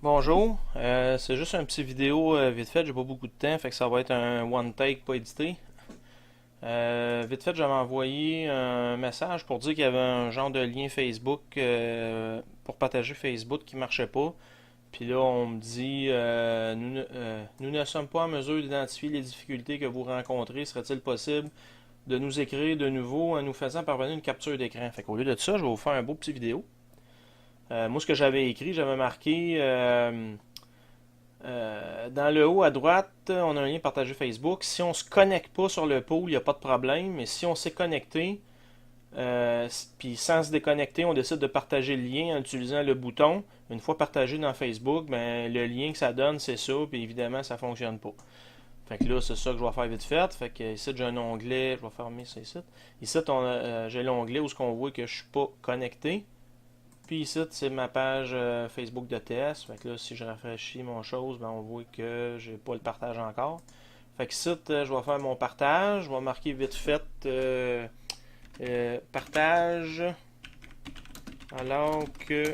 Bonjour, c'est juste un petit vidéo vite fait, j'ai pas beaucoup de temps, fait que ça va être un one take pas édité. Vite fait, j'avais envoyé un message pour dire qu'il y avait un genre de lien Facebook pour partager Facebook qui marchait pas. Puis là, on me dit nous ne sommes pas en mesure d'identifier les difficultés que vous rencontrez. Serait-il possible de nous écrire de nouveau en nous faisant parvenir une capture d'écran? Fait qu'au lieu de ça, je vais vous faire un beau petit vidéo. Moi, ce que j'avais écrit, j'avais marqué dans le haut à droite, on a un lien partagé Facebook. Si on se connecte pas sur le pool, il n'y a pas de problème. Mais si on s'est connecté, puis sans se déconnecter, on décide de partager le lien en utilisant le bouton. Une fois partagé dans Facebook, ben, le lien que ça donne, c'est ça. Puis évidemment, ça fonctionne pas. Fait que là, c'est ça que je vais faire vite fait. Fait que ici, j'ai un onglet. Je vais fermer ça ici. Ici, j'ai l'onglet où on voit que je suis pas connecté. Puis ici, c'est ma page Facebook de test. Fait que là, si je rafraîchis mon chose, ben, on voit que j'ai pas le partage encore. Fait que ici, je vais faire mon partage. Je vais marquer vite fait partage alors que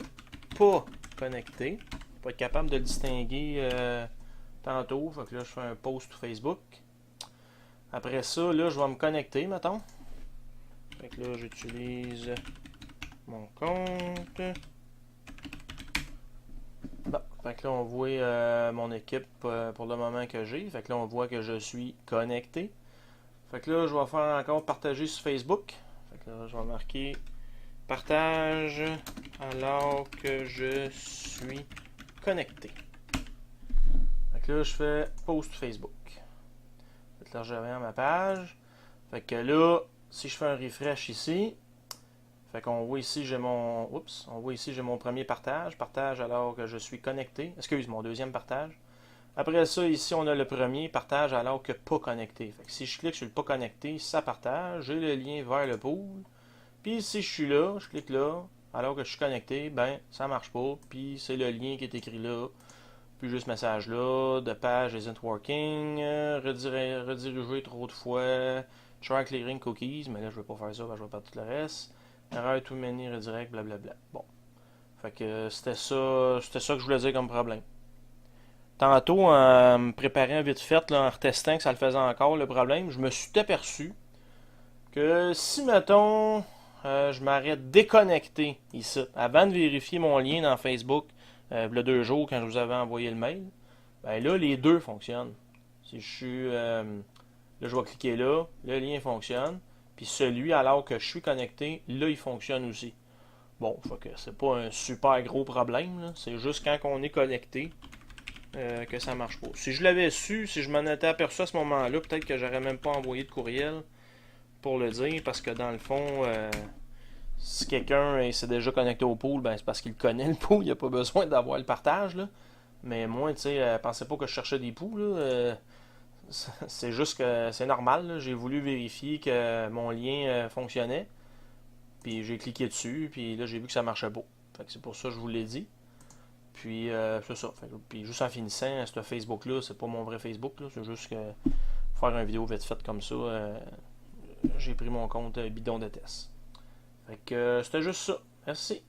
pas connecté. Pas être capable de le distinguer tantôt. Fait que là, je fais un post Facebook. Après ça, là, je vais me connecter, mettons. Fait que là, j'utilise mon compte. Bon, fait que là, on voit mon équipe pour le moment que j'ai. Fait que là, on voit que je suis connecté. Fait que là, je vais faire encore partager sur Facebook. Fait que là, je vais marquer partage alors que je suis connecté. Fait que là, je fais post Facebook. Fait que là, je reviens à ma page. Fait que là, si je fais un refresh ici, fait qu'on voit ici, j'ai mon. Oups, on voit ici, j'ai mon premier partage. Partage alors que je suis connecté. Excuse, mon deuxième partage. Après ça, ici, on a le premier partage alors que pas connecté. Fait que si je clique sur le pas connecté, ça partage. J'ai le lien vers le pool. Puis si je suis là, je clique là, alors que je suis connecté, ben ça marche pas. Puis c'est le lien qui est écrit là. Puis juste ce message là, the page isn't working, rediriger trop de fois, try clearing cookies, mais là je vais pas faire ça, je vais perdre tout le reste. Erreur to many redirect, blablabla. Bon. Fait que c'était ça que je voulais dire comme problème. Tantôt, en me préparant vite fait, là, en retestant que ça le faisait encore le problème, je me suis aperçu que si, mettons, je m'arrête déconnecté ici, avant de vérifier mon lien dans Facebook, il y a 2 jours quand je vous avais envoyé le mail, ben là, les deux fonctionnent. Si je suis. Là, je vais cliquer là, le lien fonctionne, puis celui, alors que je suis connecté, là, il fonctionne aussi. Bon, fait que c'est pas un super gros problème, c'est juste quand on est connecté que ça marche pas. Si je l'avais su, si je m'en étais aperçu à ce moment-là, peut-être que j'aurais même pas envoyé de courriel pour le dire, parce que dans le fond, si quelqu'un s'est déjà connecté au pool, ben c'est parce qu'il connaît le pool, il n'y a pas besoin d'avoir le partage. Là. Mais moi, tu sais, pensez pas que je cherchais des pools. C'est juste que c'est normal. Là. J'ai voulu vérifier que mon lien fonctionnait. Puis j'ai cliqué dessus, puis là j'ai vu que ça marchait pas. Fait que c'est pour ça que je vous l'ai dit. Puis c'est ça. Puis juste en finissant, ce Facebook-là, c'est pas mon vrai Facebook. Là. C'est juste que faire une vidéo vite faite comme ça, j'ai pris mon compte bidon de test. Fait que c'était juste ça. Merci.